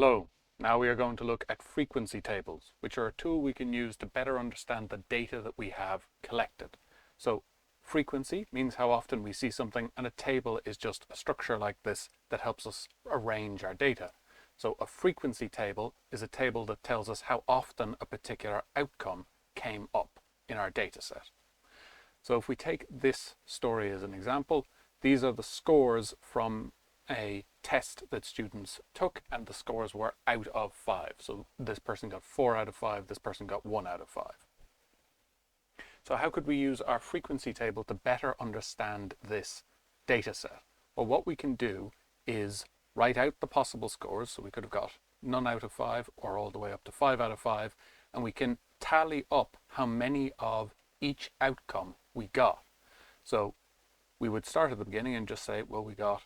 Hello, now we are going to look at frequency tables, which are a tool we can use to better understand the data that we have collected. So frequency means how often we see something, and a table is just a structure like this that helps us arrange our data. So a frequency table is a table that tells us how often a particular outcome came up in our data set. So if we take this story as an example, these are the scores from a test that students took, and the scores were out of 5. So this person got 4 out of 5, this person got 1 out of 5. So how could we use our frequency table to better understand this data set? Well, what we can do is write out the possible scores. So we could have got none out of 5 or all the way up to 5 out of 5, and we can tally up how many of each outcome we got. So we would start at the beginning and just say, well, we got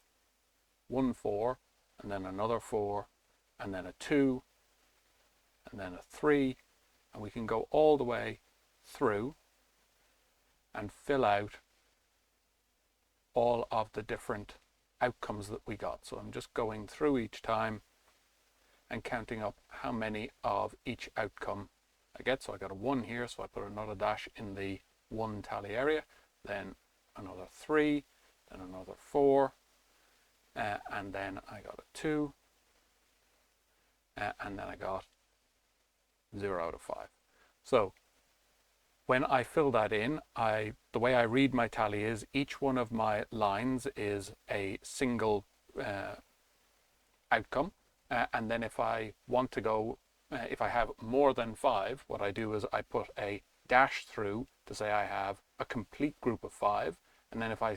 1 4, and then another 4, and then a 2, and then a 3, and we can go all the way through and fill out all of the different outcomes that we got. So I'm just going through each time and counting up how many of each outcome I get. So I got a 1 here, so I put another dash in the 1 tally area, then another 3, then another 4, and then I got a 2, and then I got 0 out of 5. So when I fill that in, the way I read my tally is each one of my lines is a single outcome, and then if I want to go, if I have more than 5, what I do is I put a dash through to say I have a complete group of 5, and then if I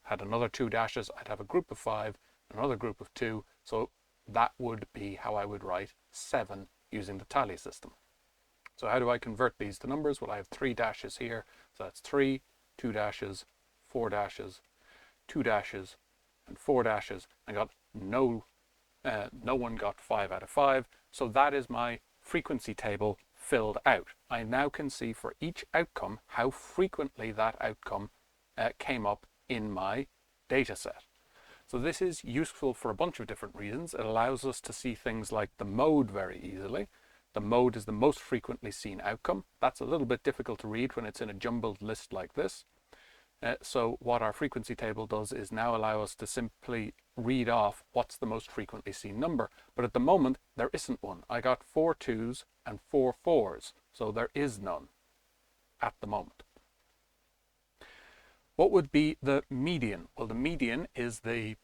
had another 2 dashes, I'd have a group of 5, another group of 2, so that would be how I would write 7 using the tally system. So how do I convert these to numbers? Well, I have 3 dashes here, so that's 3, 2 dashes, 4 dashes, 2 dashes, and 4 dashes. I got no one got 5 out of 5, so that is my frequency table filled out. I now can see for each outcome how frequently that outcome came up in my data set. So this is useful for a bunch of different reasons. It allows us to see things like the mode very easily. The mode is the most frequently seen outcome. That's a little bit difficult to read when it's in a jumbled list like this. So what our frequency table does is now allow us to simply read off what's the most frequently seen number. But at the moment, there isn't one. I got 4 2s and 4 4s, so there is none at the moment. What would be the median? Well, the median is the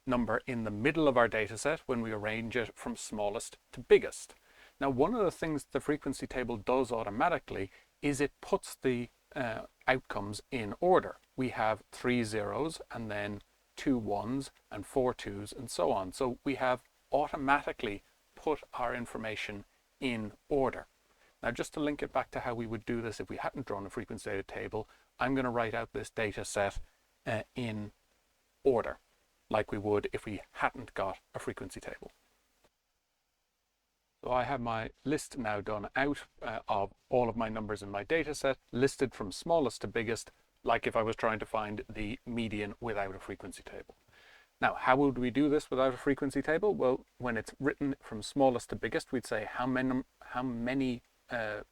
number in the middle of our data set when we arrange it from smallest to biggest. Now, one of the things the frequency table does automatically is it puts the outcomes in order. We have 3 zeros and then 2 1s and 4 2s and so on. So we have automatically put our information in order. Now, just to link it back to how we would do this if we hadn't drawn a frequency data table, I'm going to write out this data set in order, like we would if we hadn't got a frequency table. So I have my list now done out of all of my numbers in my data set, listed from smallest to biggest, like if I was trying to find the median without a frequency table. Now, how would we do this without a frequency table? Well, when it's written from smallest to biggest, we'd say how many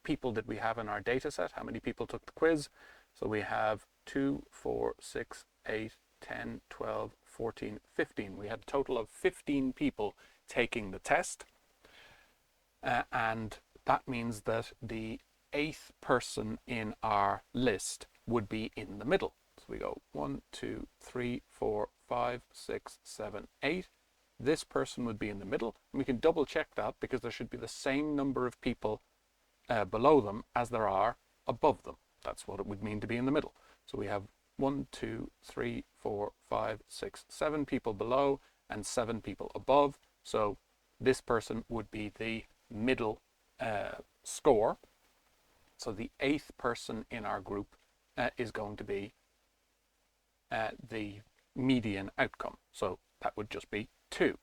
people did we have in our data set? How many people took the quiz? So we have 2, 4, 6, 8, 10, 12, 14, 15. We had a total of 15 people taking the test. And that means that the 8th person in our list would be in the middle. So we go 1, 2, 3, 4, 5, 6, 7, 8. This person would be in the middle. And we can double check that because there should be the same number of people below them as there are above them. That's what it would mean to be in the middle. So we have 1, 2, 3, 4, 5, 6, 7 people below and 7 people above. So this person would be the middle score. So the 8th person in our group is going to be the median outcome. So that would just be 2.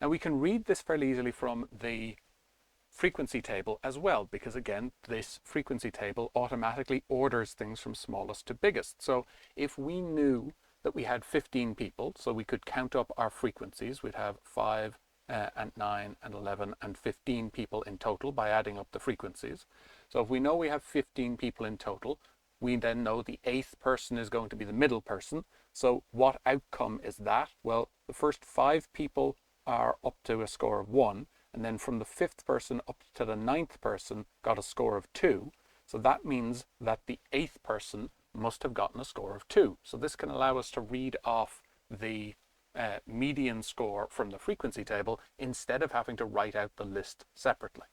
Now we can read this fairly easily from the frequency table as well, because again, this frequency table automatically orders things from smallest to biggest. So if we knew that we had 15 people, so we could count up our frequencies, we'd have 5, and 9 and 11 and 15 people in total by adding up the frequencies. So if we know we have 15 people in total, we then know the 8th person is going to be the middle person. So what outcome is that? Well, the first 5 people are up to a score of 1, and then from the 5th person up to the 9th person got a score of 2. So that means that the 8th person must have gotten a score of 2. So this can allow us to read off the median score from the frequency table instead of having to write out the list separately.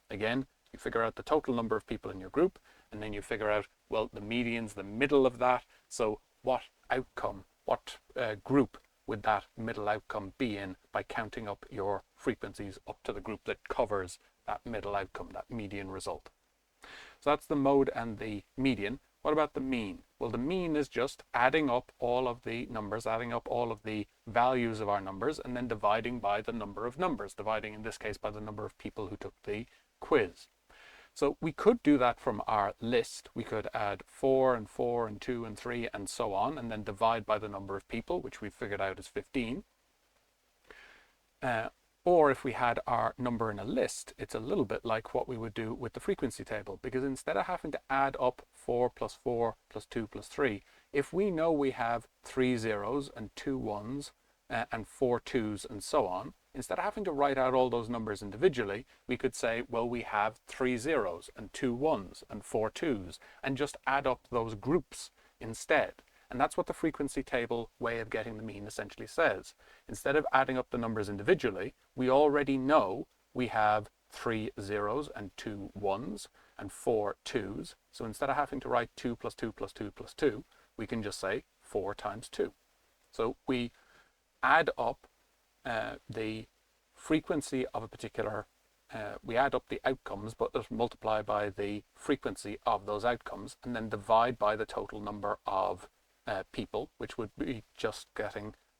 Again, you figure out the total number of people in your group, and then you figure out, well, the median's the middle of that, so what outcome, what group would that middle outcome be in by counting up your frequencies up to the group that covers that middle outcome, that median result. So that's the mode and the median. What about the mean? Well, the mean is just adding up all of the numbers, adding up all of the values of our numbers, and then dividing by the number of numbers, dividing in this case by the number of people who took the quiz. So we could do that from our list. We could add 4 and 4 and 2 and 3 and so on, and then divide by the number of people, which we figured out is 15. Or if we had our number in a list, it's a little bit like what we would do with the frequency table, because instead of having to add up 4 plus 4 plus 2 plus 3, if we know we have 3 zeros and 2 ones and 4 twos and so on, instead of having to write out all those numbers individually, we could say, well, we have 3 zeros and 2 ones and 4 twos, and just add up those groups instead. And that's what the frequency table way of getting the mean essentially says. Instead of adding up the numbers individually, we already know we have 3 zeros and 2 ones and 4 twos. So instead of having to write 2 plus 2 plus 2 plus 2, we can just say 4 times 2. So we add up the frequency of a particular, we add up the outcomes, but multiply by the frequency of those outcomes, and then divide by the total number of people, which would be just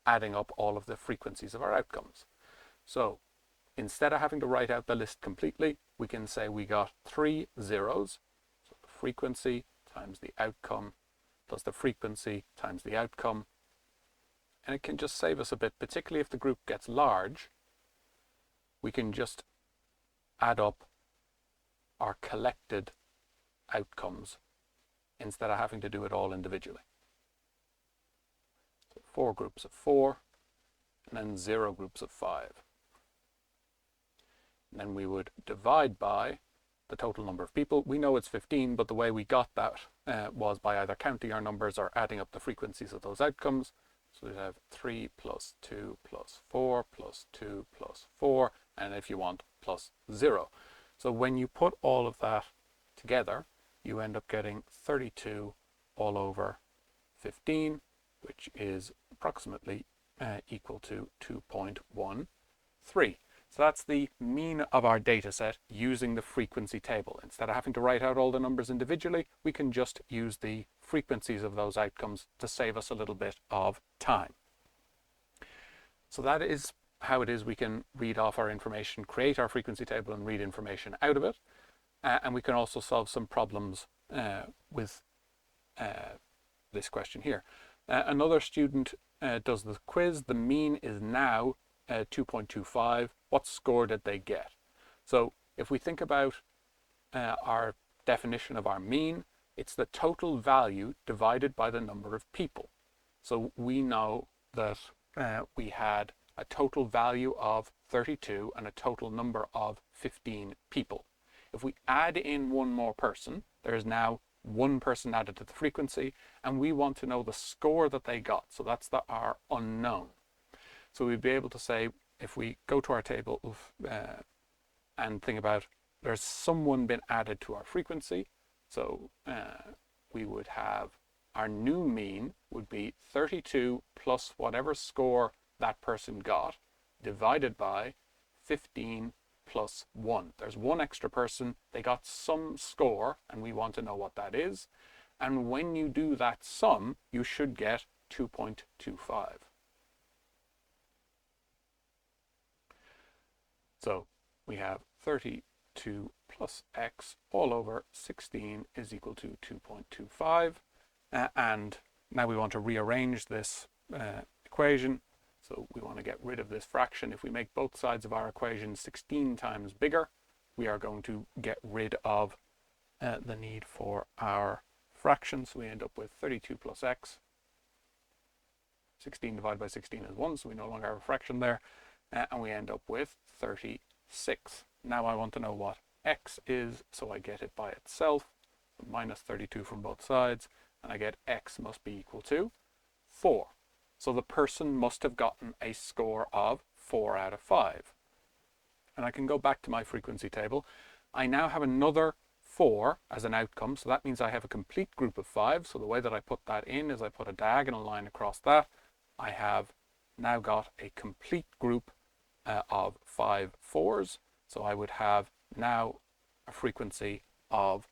adding up all of the frequencies of our outcomes. So instead of having to write out the list completely, we can say we got 3 zeros, so the frequency times the outcome plus the frequency times the outcome. And it can just save us a bit, particularly if the group gets large. We can just add up our collected outcomes instead of having to do it all individually. So 4 groups of 4, and then 0 groups of 5. And then we would divide by the total number of people. We know it's 15, but the way we got that was by either counting our numbers or adding up the frequencies of those outcomes. So we have 3 plus 2 plus 4 plus 2 plus 4, and if you want, plus 0. So when you put all of that together, you end up getting 32 all over 15, which is approximately equal to 2.13. So that's the mean of our data set using the frequency table. Instead of having to write out all the numbers individually, we can just use the frequencies of those outcomes to save us a little bit of time. So that is how it is we can read off our information, create our frequency table and read information out of it. And we can also solve some problems with this question here. Another student does the quiz. The mean is now 2.25. What score did they get? So if we think about our definition of our mean, it's the total value divided by the number of people. So we know that we had a total value of 32 and a total number of 15 people. If we add in one more person, there is now one person added to the frequency, and we want to know the score that they got. So that's our unknown. So we'd be able to say, if we go to our table and think about, there's someone been added to our frequency. So we would have our new mean would be 32 plus whatever score that person got divided by 15 plus 1. There's one extra person, they got some score, and we want to know what that is. And when you do that sum, you should get 2.25. So we have 32 plus x all over 16 is equal to 2.25. And now we want to rearrange this equation. So we want to get rid of this fraction. If we make both sides of our equation 16 times bigger, we are going to get rid of the need for our fraction. So we end up with 32 plus x. 16 divided by 16 is 1, so we no longer have a fraction there. And we end up with 36. Now I want to know what x is, so I get it by itself. Minus 32 from both sides, and I get x must be equal to 4. So the person must have gotten a score of 4 out of 5. And I can go back to my frequency table. I now have another 4 as an outcome, so that means I have a complete group of 5. So the way that I put that in is I put a diagonal line across that. I have now got a complete group of 5 4s. So I would have now a frequency of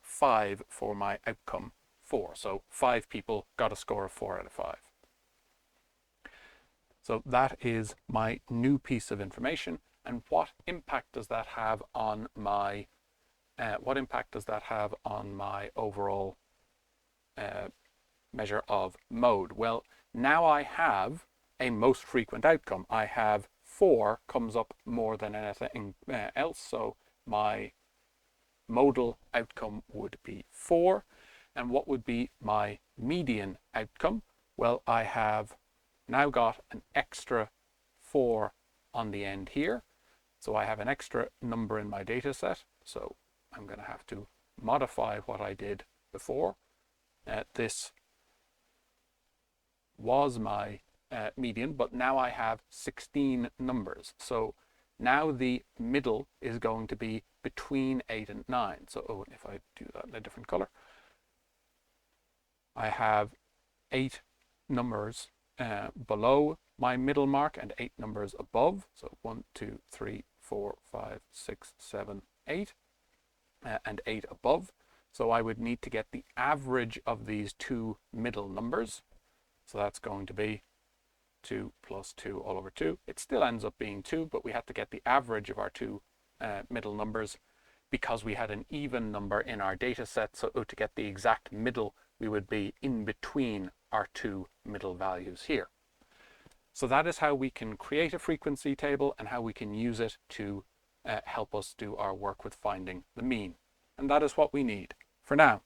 5 for my outcome 4. So 5 people got a score of 4 out of 5. So that is my new piece of information. And what impact does that have on my overall measure of mode? Well, now I have a most frequent outcome. I have 4 comes up more than anything else, so my modal outcome would be 4. And what would be my median outcome? Well, I have now got an extra 4 on the end here. So I have an extra number in my data set. So I'm going to have to modify what I did before. This was my median, but now I have 16 numbers. So now the middle is going to be between 8 and 9. So if I do that in a different color, I have 8 numbers below my middle mark and 8 numbers above. So 1, 2, 3, 4, 5, 6, 7, 8, and 8 above. So I would need to get the average of these two middle numbers. So that's going to be 2 plus 2 all over 2. It still ends up being 2, but we had to get the average of our two middle numbers because we had an even number in our data set. So to get the exact middle, we would be in between our two middle values here. So that is how we can create a frequency table and how we can use it to help us do our work with finding the mean. And that is what we need for now.